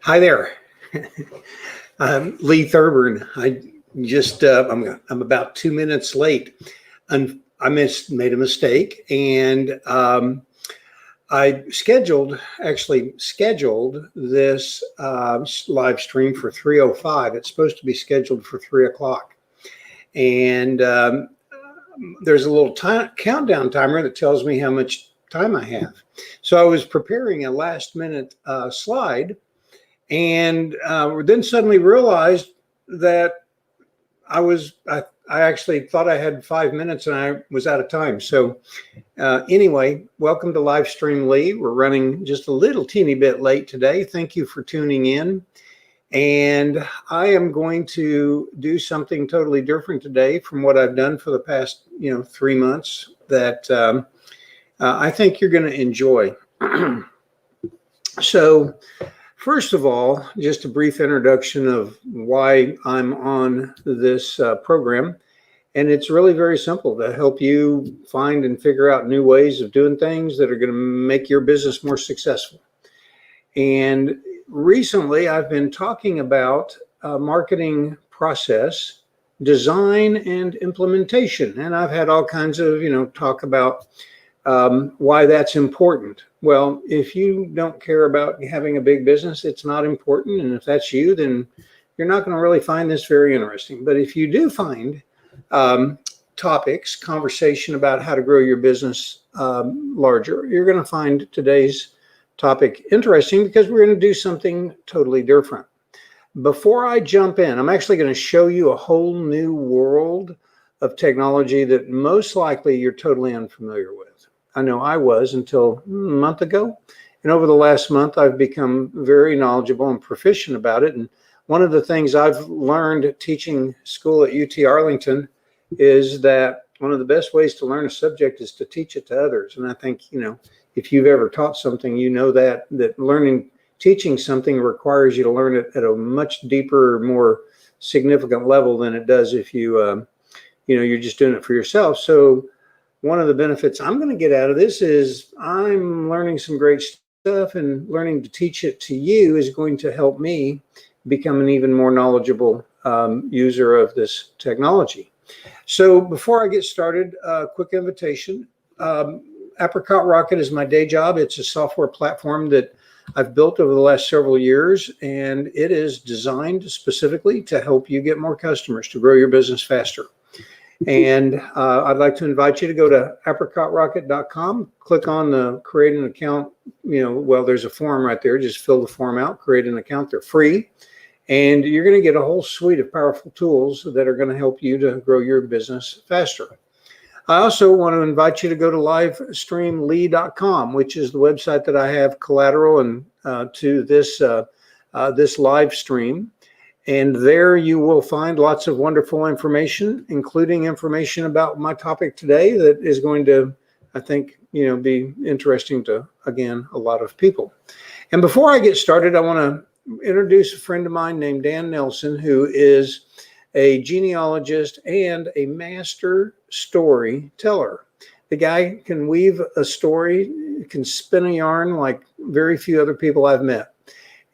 Hi there. I'm Lee Thurburn. I'm about 2 minutes late, and made a mistake, and I actually scheduled this live stream for 3:05. It's supposed to be scheduled for 3 o'clock, and there's a little countdown timer that tells me how much time I have. So I was preparing a last-minute slide. And then suddenly realized that I actually thought I had 5 minutes and I was out of time. So anyway, welcome to Livestream Lee. We're running just a little teeny bit late today. Thank you for tuning in. And I am going to do something totally different today from what I've done for the past 3 months that I think you're going to enjoy. So first of all, just a brief introduction of why I'm on this program. And it's really very simple to help you find and figure out new ways of doing things that are going to make your business more successful. And recently, I've been talking about marketing process, design, and implementation. And I've had all kinds of, talk about why that's important. Well, if you don't care about having a big business, it's not important. And if that's you, then you're not going to really find this very interesting. But if you do find topics, conversation about how to grow your business larger, you're going to find today's topic interesting because we're going to do something totally different. Before I jump in, I'm actually going to show you a whole new world of technology that most likely you're totally unfamiliar with. I know I was until a month ago. And over the last month, I've become very knowledgeable and proficient about it. And one of the things I've learned teaching school at UT Arlington is that one of the best ways to learn a subject is to teach it to others. And I think, if you've ever taught something, that teaching something requires you to learn it at a much deeper, more significant level than it does if you're just doing it for yourself. So one of the benefits I'm going to get out of this is I'm learning some great stuff, and learning to teach it to you is going to help me become an even more knowledgeable user of this technology. So before I get started, a quick invitation. Apricot Rocket is my day job. It's a software platform that I've built over the last several years, and it is designed specifically to help you get more customers to grow your business faster. And I'd like to invite you to go to apricotrocket.com, click on the create an account. There's a form right there. Just fill the form out, create an account. They're free. And you're going to get a whole suite of powerful tools that are going to help you to grow your business faster. I also want to invite you to go to livestreamlee.com, which is the website that I have collateral and to this live stream. And there you will find lots of wonderful information, including information about my topic today that is going to, I think, be interesting to, again, a lot of people. And before I get started, I want to introduce a friend of mine named Dan Nelson, who is a genealogist and a master storyteller. The guy can weave a story, can spin a yarn like very few other people I've met.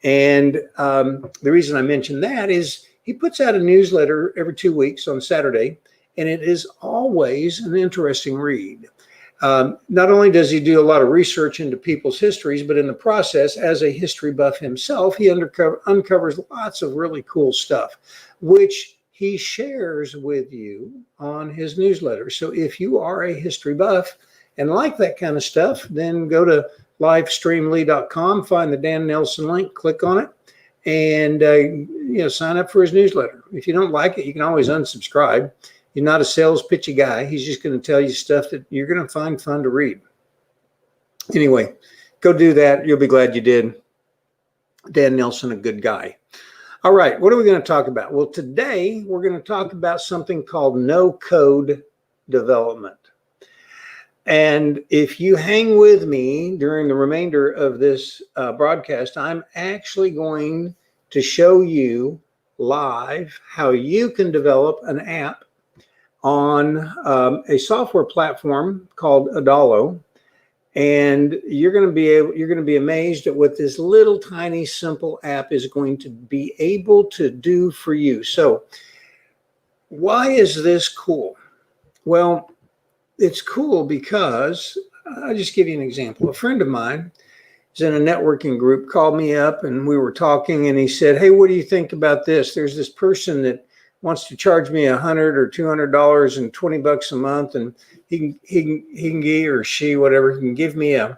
And the reason I mention that is he puts out a newsletter every 2 weeks on Saturday, and it is always an interesting read. Not only does he do a lot of research into people's histories, but in the process, as a history buff himself, he uncovers lots of really cool stuff, which he shares with you on his newsletter. So if you are a history buff and like that kind of stuff, then go to livestreamlee.com, find the Dan Nelson link, click on it, and sign up for his newsletter. If you don't like it, you can always unsubscribe. He's not a sales pitchy guy. He's just going to tell you stuff that you're going to find fun to read. Anyway, go do that. You'll be glad you did. Dan Nelson, a good guy. All right, what are we going to talk about? Well, today we're going to talk about something called no-code development. And if you hang with me during the remainder of this broadcast, I'm actually going to show you live how you can develop an app on a software platform called Adalo. And you're going to be amazed at what this little tiny simple app is going to be able to do for you. So why is this cool? Well, it's cool because I'll just give you an example. A friend of mine is in a networking group, called me up and we were talking, and he said, hey, what do you think about this? There's this person that wants to charge me $100 or $200 and $20 a month, and he can give, or she, whatever, he can give me an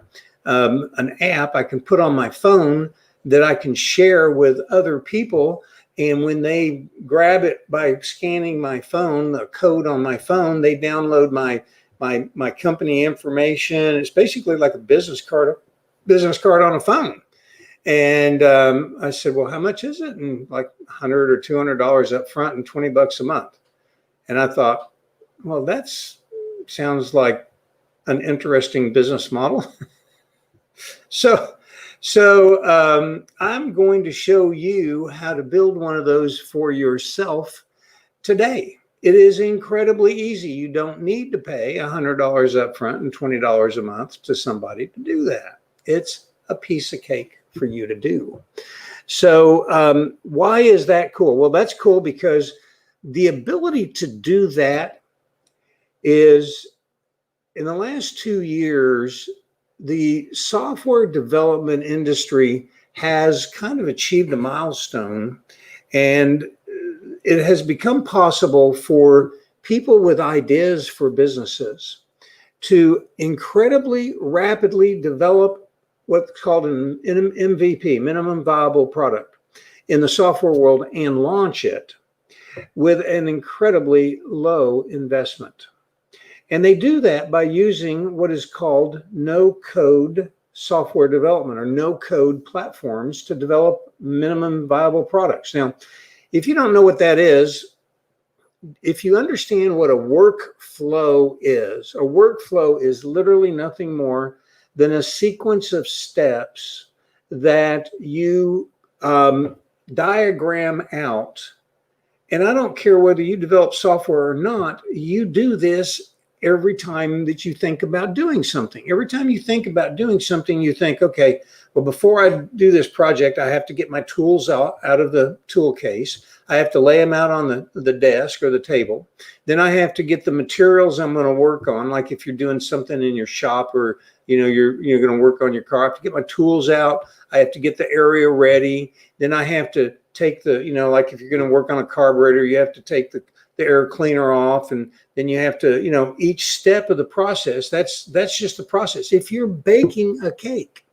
app I can put on my phone that I can share with other people. And when they grab it by scanning my phone, the code on my phone, they download my company information. It's basically like a business card on a phone. And I said, well, how much is it? And like $100 or $200 up front and $20 a month. And I thought, well, sounds like an interesting business model. So I'm going to show you how to build one of those for yourself today. It is incredibly easy. You don't need to pay $100 up front and $20 a month to somebody to do that. It's a piece of cake for you to do. So why is that cool? Well, that's cool because the ability to do that is, in the last 2 years, the software development industry has kind of achieved a milestone, and it has become possible for people with ideas for businesses to incredibly rapidly develop what's called an MVP, minimum viable product, in the software world and launch it with an incredibly low investment. And they do that by using what is called no-code software development, or no-code platforms, to develop minimum viable products. Now, if you don't know what that is, if you understand what a workflow is literally nothing more than a sequence of steps that you diagram out. And I don't care whether you develop software or not, you do this every time that you think about doing something. Every time you think about doing something, you think, okay, well, before I do this project, I have to get my tools out of the tool case. I have to lay them out on the desk or the table. Then I have to get the materials I'm going to work on. Like if you're doing something in your shop, or you're going to work on your car, I have to get my tools out. I have to get the area ready. Then I have to take the, like if you're going to work on a carburetor, you have to take the air cleaner off, and then you have to, each step of the process, that's just the process. If you're baking a cake,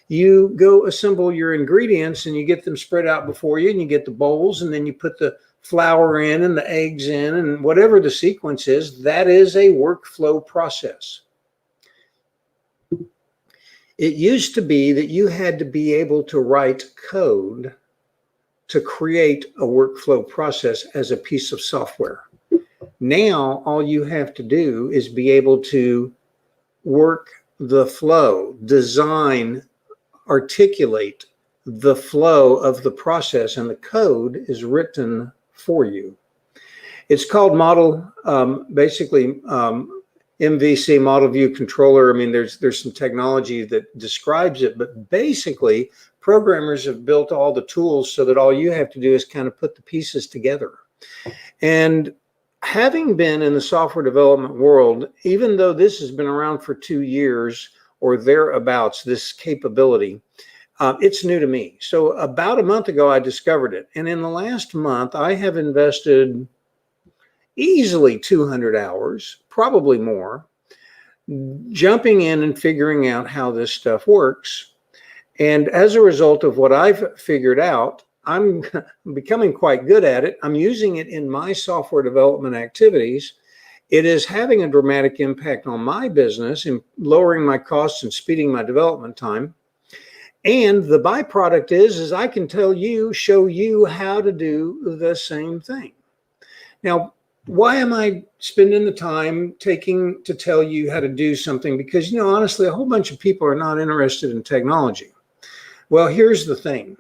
you go assemble your ingredients and you get them spread out before you, and you get the bowls, and then you put the flour in and the eggs in, and whatever the sequence is, that is a workflow process. It used to be that you had to be able to write code to create a workflow process as a piece of software. Now, all you have to do is be able to work the flow, design, articulate the flow of the process, and the code is written for you. It's called MVC, Model View Controller. I mean, there's some technology that describes it, but basically, programmers have built all the tools so that all you have to do is kind of put the pieces together. And having been in the software development world, even though this has been around for 2 years or thereabouts, this capability, it's new to me. So about a month ago, I discovered it. And in the last month, I have invested easily 200 hours, probably more, jumping in and figuring out how this stuff works. And as a result of what I've figured out, I'm becoming quite good at it. I'm using it in my software development activities. It is having a dramatic impact on my business in lowering my costs and speeding my development time. And the byproduct is I can show you how to do the same thing. Now, why am I spending the time taking to tell you how to do something? Because, honestly, a whole bunch of people are not interested in technology. Well, here's the thing.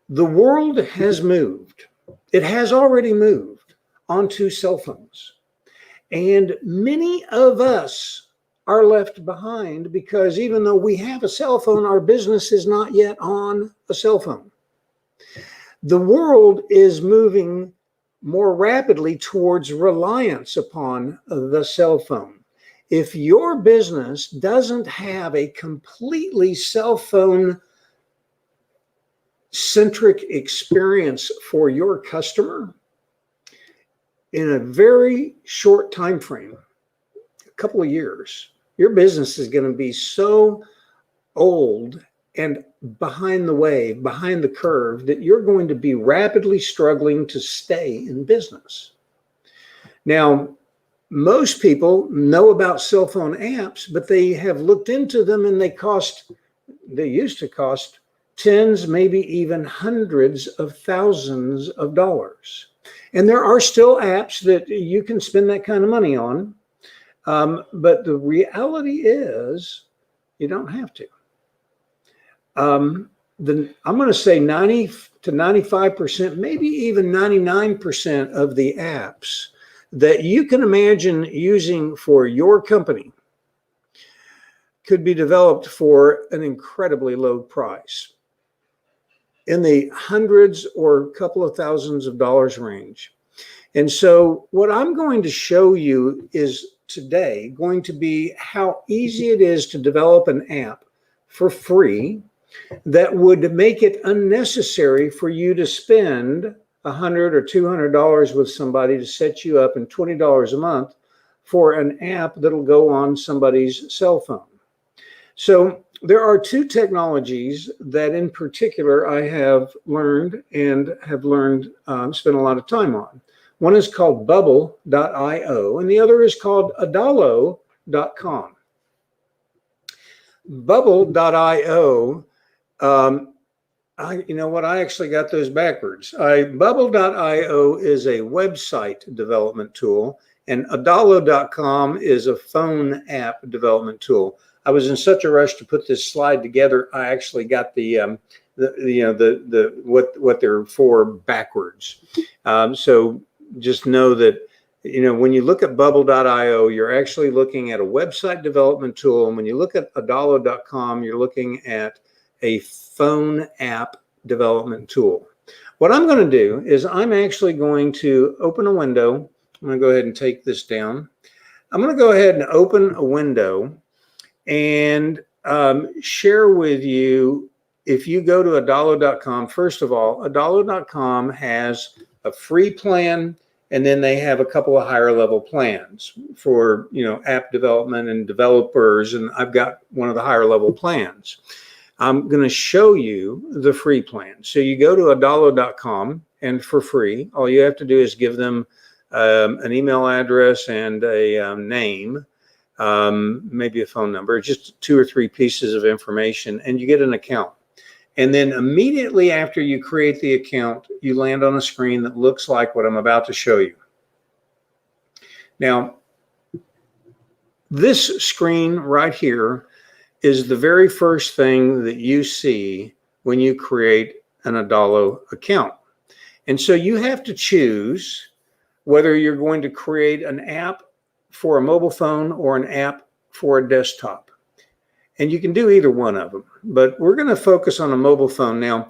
The world has moved. It has already moved onto cell phones. And many of us are left behind, because even though we have a cell phone, our business is not yet on a cell phone. The world is moving more rapidly towards reliance upon the cell phone. If your business doesn't have a completely cell phone centric experience for your customer, in a very short time frame, a couple of years, your business is going to be so old and behind the wave, behind the curve, that you're going to be rapidly struggling to stay in business. Now, most people know about cell phone apps, but they have looked into them, and they used to cost tens, maybe even hundreds of thousands of dollars. And there are still apps that you can spend that kind of money on. But the reality is you don't have to. I'm going to say 90 to 95%, maybe even 99% of the apps that you can imagine using for your company could be developed for an incredibly low price, in the hundreds or couple of thousands of dollars range. And so what I'm going to show you is today going to be how easy it is to develop an app for free that would make it unnecessary for you to spend $100 or $200 with somebody to set you up, and $20 a month for an app that'll go on somebody's cell phone. So there are two technologies that in particular I have learned spent a lot of time on. One is called Bubble.io, and the other is called Adalo.com. Bubble.io, you know what? I actually got those backwards. Bubble.io is a website development tool, and Adalo.com is a phone app development tool. I was in such a rush to put this slide together, I actually got what they're for backwards. So just know that, when you look at Bubble.io, you're actually looking at a website development tool. And when you look at Adalo.com, you're looking at a phone app development tool. What I'm going to do is I'm actually going to open a window. I'm going to go ahead and take this down. I'm going to go ahead and open a window and share with you, if you go to Adalo.com, first of all, Adalo.com has a free plan, and then they have a couple of higher level plans for, app development and developers. And I've got one of the higher level plans. I'm going to show you the free plan. So you go to Adalo.com, and for free, all you have to do is give them an email address and a name, maybe a phone number, just 2 or 3 pieces of information, and you get an account. And then immediately after you create the account, you land on a screen that looks like what I'm about to show you. Now, this screen right here is the very first thing that you see when you create an Adalo account. And so you have to choose whether you're going to create an app for a mobile phone or an app for a desktop. And you can do either one of them, but we're going to focus on a mobile phone. Now,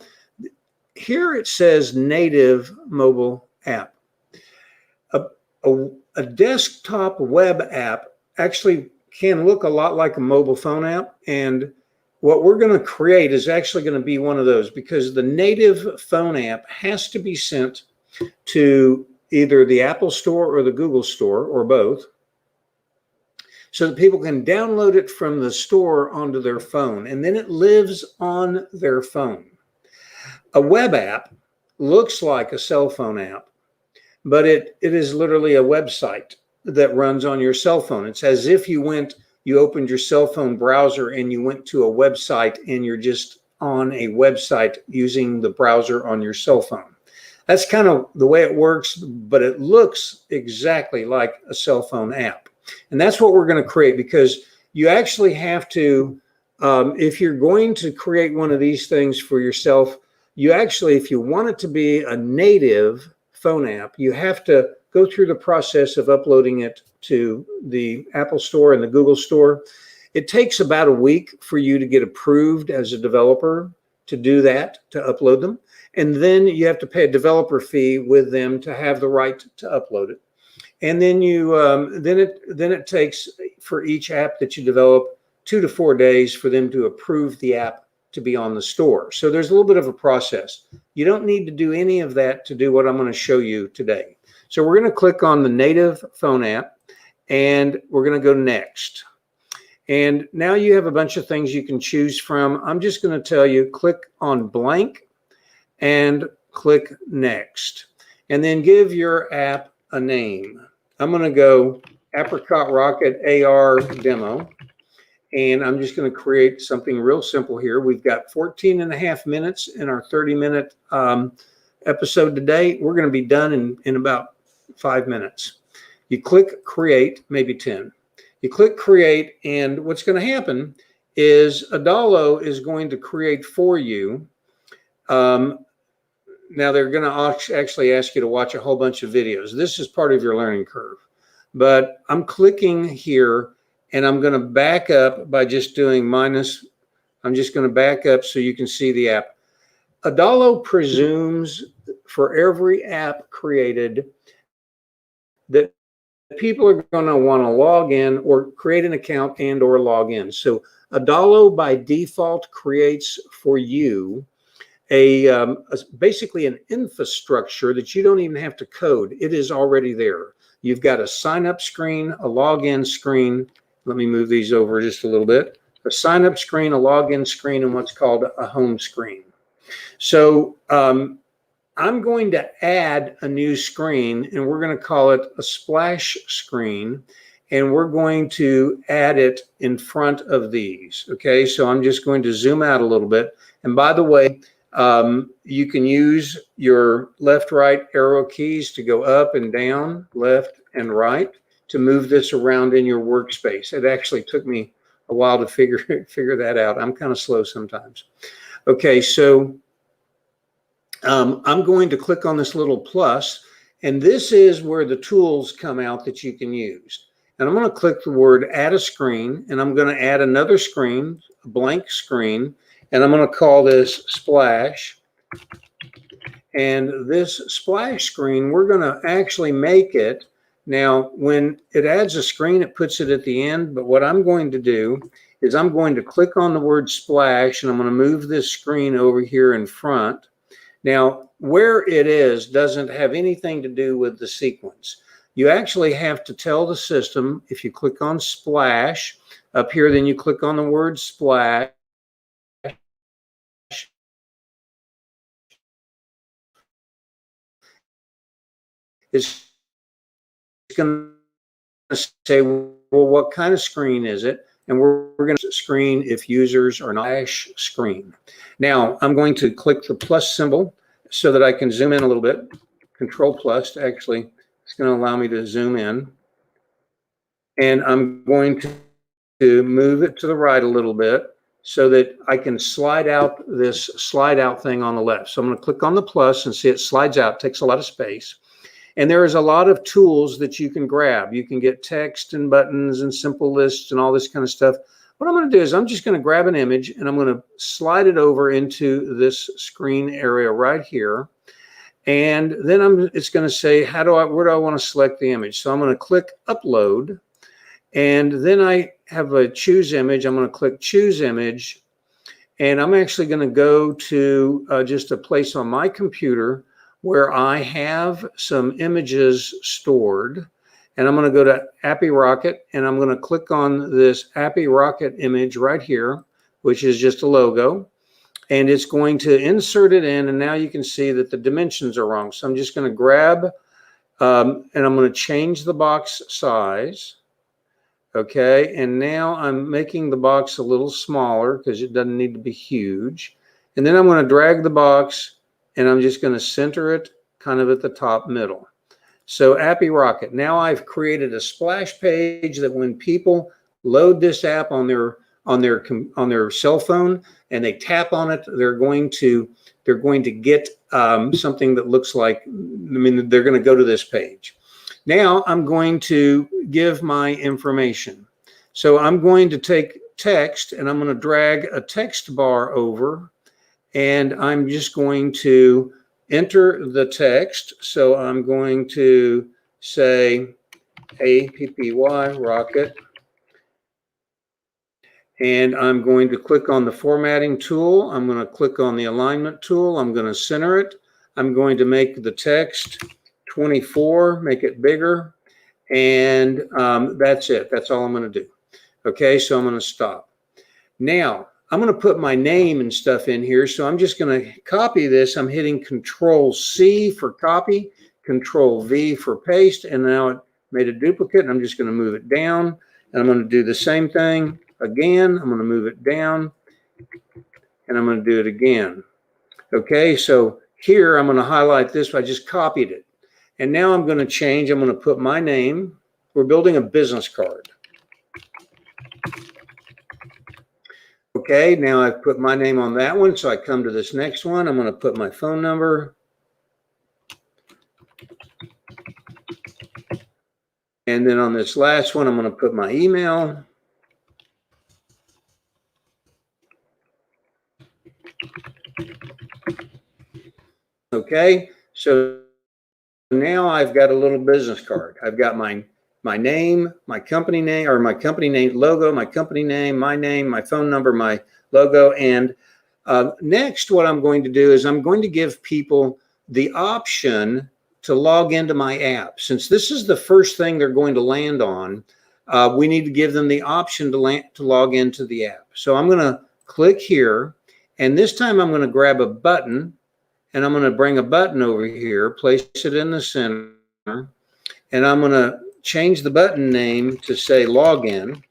here it says native mobile app. A desktop web app actually can look a lot like a mobile phone app. And what we're going to create is actually going to be one of those, because the native phone app has to be sent to either the Apple Store or the Google Store, or both, so that people can download it from the store onto their phone, and then it lives on their phone. A web app looks like a cell phone app, but it is literally a website that runs on your cell phone. It's as if you opened your cell phone browser and you went to a website, and you're just on a website using the browser on your cell phone. That's kind of the way it works, but it looks exactly like a cell phone app. And that's what we're going to create, because you actually have to, if you're going to create one of these things for yourself, you actually, if you want it to be a native phone app, you have to go through the process of uploading it to the Apple Store and the Google Store. It takes about a week for you to get approved as a developer to do that, to upload them. And then you have to pay a developer fee with them to have the right to upload it. And then then it takes, for each app that you develop, 2 to 4 days for them to approve the app to be on the store. So there's a little bit of a process. You don't need to do any of that to do what I'm going to show you today. So we're going to click on the native phone app and we're going to go next. And now you have a bunch of things you can choose from. I'm just going to tell you, click on blank and click next. And then give your app a name. I'm going to go Apricot Rocket AR Demo. And I'm just going to create something real simple here. We've got 14.5 minutes in our 30-minute episode today. We're going to be done in about 5 minutes. You click create, maybe 10. You click create, and what's going to happen is Adalo is going to create for you. Now they're going to actually ask you to watch a whole bunch of videos. This is part of your learning curve. But I'm clicking here, and I'm going to back up by just doing minus. I'm just going to back up so you can see the app. Adalo presumes for every app created that people are going to want to log in or create an account and or log in. So Adalo by default creates for you basically an infrastructure that you don't even have to code. It is already there. You've got a sign up screen, a login screen. Let me move these over just a little bit. A sign up screen, a login screen, and what's called a home screen. So I'm going to add a new screen, and we're going to call it a splash screen, and we're going to add it in front of these. Okay, so I'm just going to zoom out a little bit. And by the way, you can use your left, right arrow keys to go up and down, left and right, to move this around in your workspace. It actually took me a while to figure that out. I'm kind of slow sometimes. Okay, so I'm going to click on this little plus, and this is where the tools come out that you can use. And I'm going to click the word add a screen, and I'm going to add another screen, a blank screen, and I'm going to call this splash. And this splash screen, we're going to actually make it. Now, when it adds a screen, it puts it at the end. But what I'm going to do is I'm going to click on the word splash, and I'm going to move this screen over here in front. Now, where it is doesn't have anything to do with the sequence. You actually have to tell the system, if you click on splash up here, then you click on the word splash. It's going to say, well, what kind of screen is it? And we're going to screen if users are not splash screen. Now, I'm going to click the plus symbol so that I can zoom in a little bit. Control plus, actually, it's going to allow me to zoom in. And I'm going to move it to the right a little bit so that I can slide out this slide out thing on the left. So I'm going to click on the plus and see it slides out, takes a lot of space. And there is a lot of tools that you can grab. You can get text and buttons and simple lists and all this kind of stuff. What I'm going to do is I'm just going to grab an image and I'm going to slide it over into this screen area right here. And then it's going to say, where do I want to select the image? So I'm going to click upload. And then I have a choose image. I'm going to click choose image. And I'm actually going to go to just a place on my computer where I have some images stored. And I'm going to go to Appy Rocket, and I'm going to click on this Appy Rocket image right here, which is just a logo. And it's going to insert it in, and now you can see that the dimensions are wrong. So I'm just going to grab, and I'm going to change the box size. Okay, and now I'm making the box a little smaller because it doesn't need to be huge. And then I'm going to drag the box, and I'm just going to center it kind of at the top middle. So Appy Rocket. Now I've created a splash page that when people load this app on their cell phone and they tap on it, they're going to get something that looks like, they're going to go to this page. Now I'm going to give my information. So I'm going to take text and I'm going to drag a text bar over, and I'm just going to enter the text. So I'm going to say APPY rocket, and I'm going to click on the formatting tool. I'm going to click on the alignment tool. I'm going to center it. I'm going to make the text 24, make it bigger, and that's it. That's all I'm going to do. Okay, so I'm going to stop. Now, I'm going to put my name and stuff in here, so I'm just going to copy this. I'm hitting Control-C for copy, Control-V for paste, and now it made a duplicate, and I'm just going to move it down, and I'm going to do the same thing again. I'm going to move it down, and I'm going to do it again. Okay, so here I'm going to highlight this. I just copied it. And now I'm going to change. I'm going to put my name. We're building a business card. Okay, now I've put my name on that one. So I come to this next one. I'm going to put my phone number. And then on this last one, I'm going to put my email. Okay, so now I've got a little business card. I've got my name, my company name, or my company name logo, my company name, my phone number, my logo. And next, what I'm going to do is I'm going to give people the option to log into my app. Since this is the first thing they're going to land on, we need to give them the option to log into the app. So I'm going to click here, and this time I'm going to grab a button, and I'm going to bring a button over here, place it in the center, and I'm going to change the button name to say login.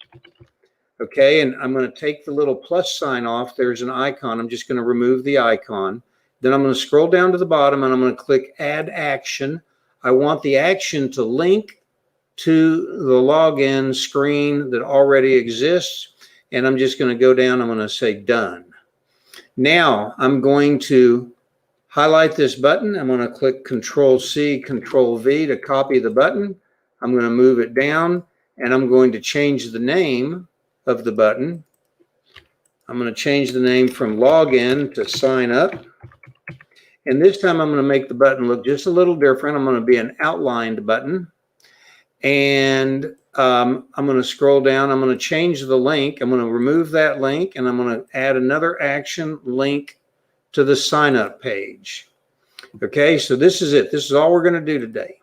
Okay, and I'm going to take the little plus sign off. There's an icon. I'm just going to remove the icon. Then I'm going to scroll down to the bottom, and I'm going to click Add Action. I want the action to link to the login screen that already exists, and I'm just going to go down. I'm going to say Done. Now I'm going to highlight this button. I'm going to click Control-C, Control-V to copy the button. I'm going to move it down, and I'm going to change the name of the button. I'm going to change the name from Login to Sign Up. And this time I'm going to make the button look just a little different. I'm going to be an outlined button. And I'm going to scroll down. I'm going to change the link. I'm going to remove that link, and I'm going to add another action link to the sign up page. Okay, so this is it. This is all we're going to do today.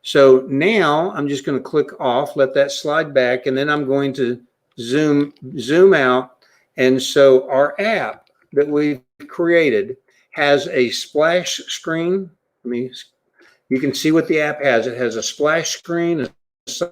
So now I'm just going to click off, let that slide back, and then I'm going to zoom out. And so our app that we've created has a splash screen. I mean, you can see what the app has. It has a splash screen, a sign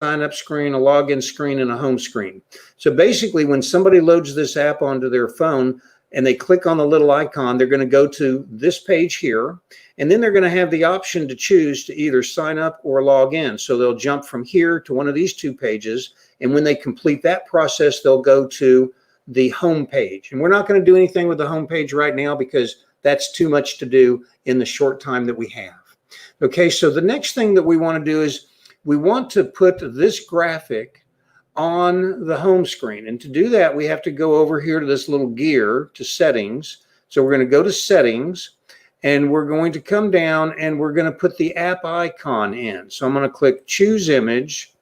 up screen, a login screen, and a home screen. So basically, when somebody loads this app onto their phone and they click on the little icon, they're going to go to this page here, and then they're going to have the option to choose to either sign up or log in. So they'll jump from here to one of these two pages, and when they complete that process, they'll go to the home page. And we're not going to do anything with the home page right now because that's too much to do in the short time that we have. Okay, so the next thing that we want to do is we want to put this graphic on the home screen. And to do that, we have to go over here to this little gear to settings. So we're going to go to settings, and we're going to come down, and we're going to put the app icon in. So I'm going to click choose image,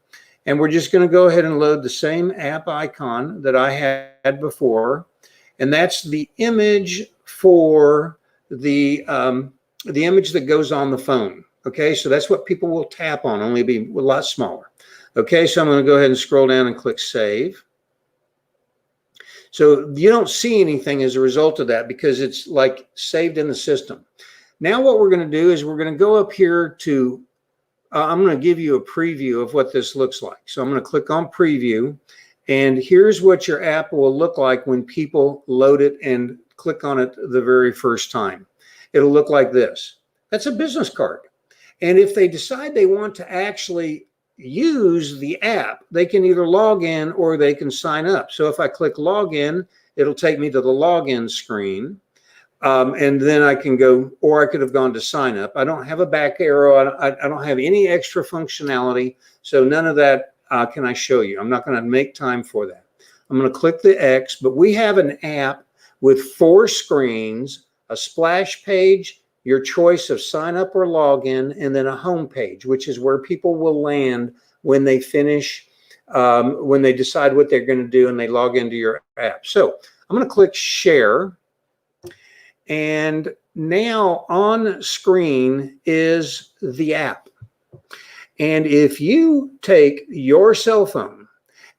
and we're just going to go ahead and load the same app icon that I had before. And that's the image for the image that goes on the phone. Okay, so that's what people will tap on, only be a lot smaller. Okay, so I'm going to go ahead and scroll down and click save. So you don't see anything as a result of that because it's like saved in the system. Now what we're going to do is we're going to go up here to, I'm going to give you a preview of what this looks like. So I'm going to click on preview, and here's what your app will look like when people load it and click on it the very first time. It'll look like this. That's a business card. And if they decide they want to actually use the app, they can either log in or they can sign up. So if I click login, it'll take me to the login screen. And then I can go, or I could have gone to sign up. I don't have a back arrow. I don't have any extra functionality. So none of that can I show you. I'm not going to make time for that. I'm going to click the X, but we have an app with 4 screens, a splash page, your choice of sign up or login, and then a home page, which is where people will land when they finish, when they decide what they're going to do and they log into your app. So I'm going to click share. And now on screen is the app. And if you take your cell phone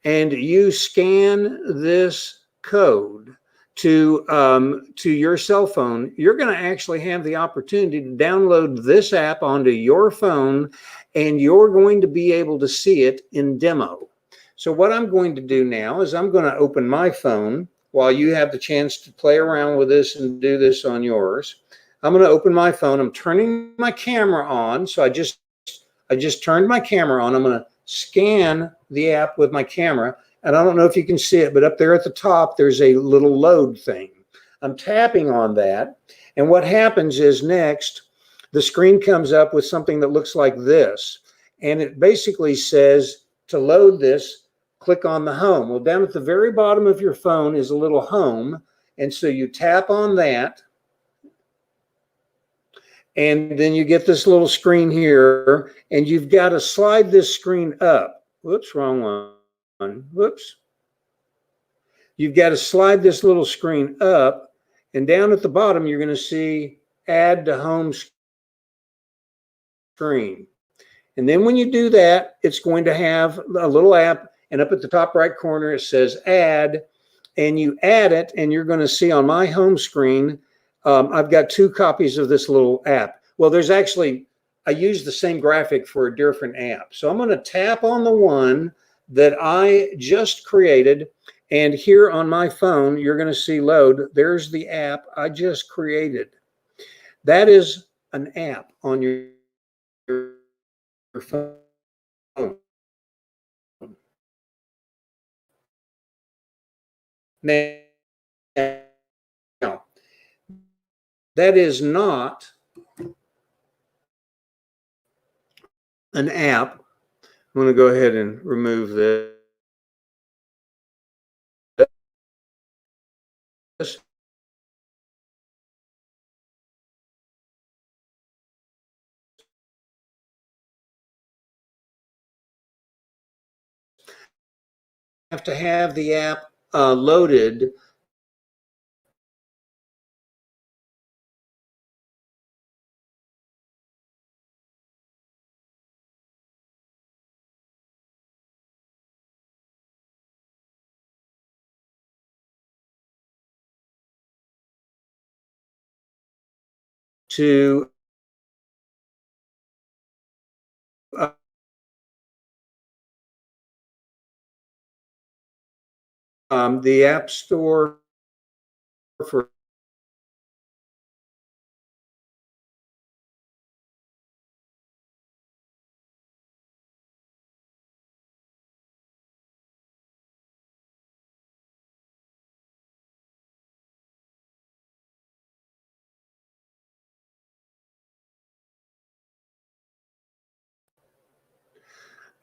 and you scan this code to your cell phone, you're going to actually have the opportunity to download this app onto your phone, and you're going to be able to see it in demo. So what I'm going to do now is I'm going to open my phone while you have the chance to play around with this and do this on yours. I'm going to open my phone. I'm turning my camera on. So I just turned my camera on. I'm going to scan the app with my camera. And I don't know if you can see it, but up there at the top, there's a little load thing. I'm tapping on that. And what happens is next, the screen comes up with something that looks like this. And it basically says to load this, click on the home. Well, down at the very bottom of your phone is a little home. And so you tap on that. And then you get this little screen here. And you've got to slide this screen up. Whoops, wrong one. Whoops. You've got to slide this little screen up, and down at the bottom, you're going to see add to home screen. And then when you do that, it's going to have a little app, and up at the top right corner, it says add, and you add it, and you're going to see on my home screen, I've got 2 copies of this little app. Well, there's actually, I use the same graphic for a different app. So I'm going to tap on the one that I just created, and here on my phone you're going to see load. There's the app I just created. That is an app on your phone. Now, that is not an app. I'm going to go ahead and remove this. Have to have the app loaded to the App Store for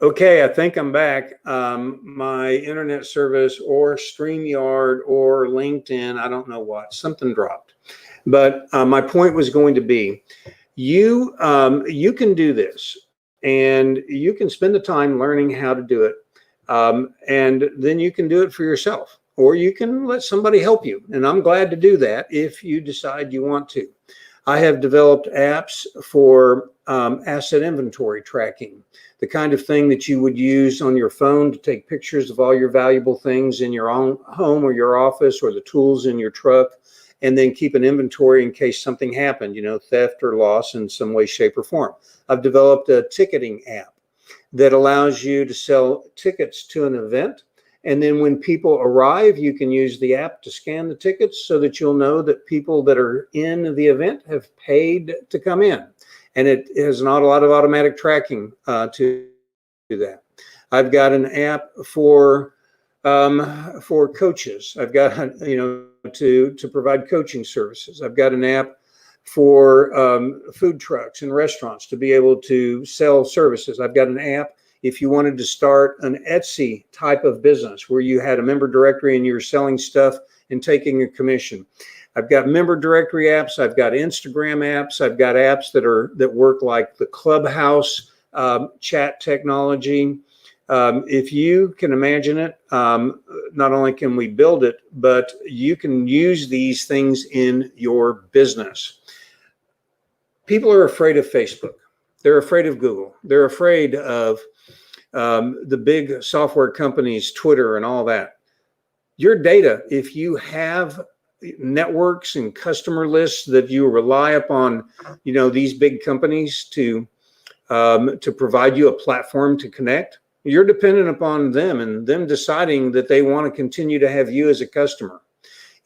Okay, I think I'm back. My internet service or StreamYard or LinkedIn, I don't know what, something dropped. But my point was going to be, you can do this, and you can spend the time learning how to do it, and then you can do it for yourself, or you can let somebody help you. And I'm glad to do that if you decide you want to. I have developed apps for asset inventory tracking, the kind of thing that you would use on your phone to take pictures of all your valuable things in your own home or your office or the tools in your truck, and then keep an inventory in case something happened, you know, theft or loss in some way, shape, or form. I've developed a ticketing app that allows you to sell tickets to an event. And then when people arrive, you can use the app to scan the tickets so that you'll know that people that are in the event have paid to come in. And it has not a lot of automatic tracking to do that. I've got an app for For coaches. I've got, to provide coaching services. I've got an app for food trucks and restaurants to be able to sell services. I've got an app if you wanted to start an Etsy type of business where you had a member directory and you were selling stuff and taking a commission. I've got member directory apps. I've got Instagram apps. I've got apps that work like the Clubhouse chat technology. If you can imagine it, not only can we build it, but you can use these things in your business. People are afraid of Facebook. They're afraid of Google. They're afraid of the big software companies, Twitter and all that. Your data, if you have networks and customer lists that you rely upon, these big companies to provide you a platform to connect, you're dependent upon them and them deciding that they want to continue to have you as a customer.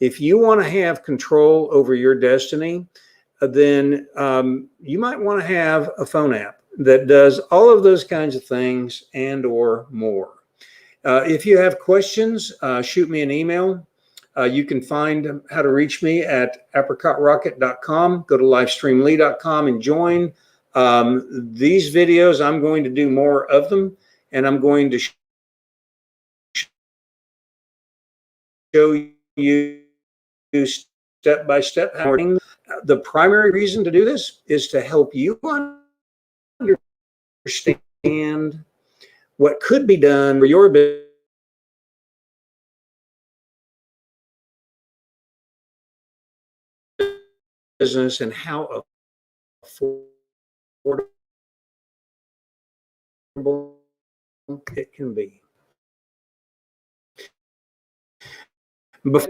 If you want to have control over your destiny, then you might want to have a phone app that does all of those kinds of things and or more. If you have questions, shoot me an email. You can find how to reach me at apricotrocket.com. Go to livestreamly.com and join. These videos, I'm going to do more of them, and I'm going to show you step by step how. The primary reason to do this is to help you understand what could be done for your business and how affordable it can be.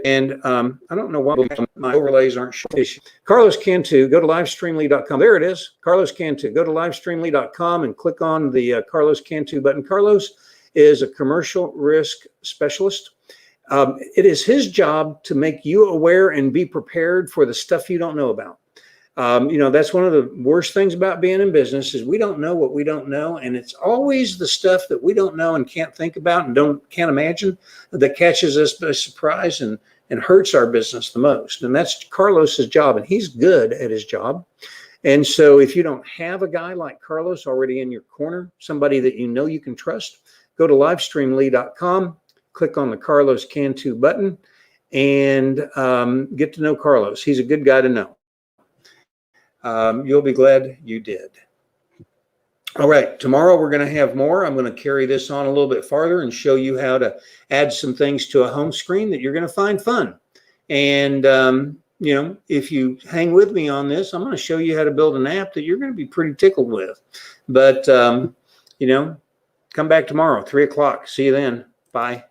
And I don't know why my overlays aren't showing. Carlos Cantu, go to livestreamly.com. There it is, Carlos Cantu. Go to livestreamly.com and click on the Carlos Cantu button. Carlos is a commercial risk specialist. It is his job to make you aware and be prepared for the stuff you don't know about. That's one of the worst things about being in business is we don't know what we don't know. And it's always the stuff that we don't know and can't think about and can't imagine that catches us by surprise and hurts our business the most. And that's Carlos's job, and he's good at his job. And so if you don't have a guy like Carlos already in your corner, somebody that you can trust, go to livestreamly.com, click on the Carlos Cantu button, and get to know Carlos. He's a good guy to know. You'll be glad you did. All right, tomorrow we're going to have more. I'm going to carry this on a little bit farther and show you how to add some things to a home screen that you're going to find fun. And, if you hang with me on this, I'm going to show you how to build an app that you're going to be pretty tickled with. But, come back tomorrow, 3 o'clock. See you then. Bye.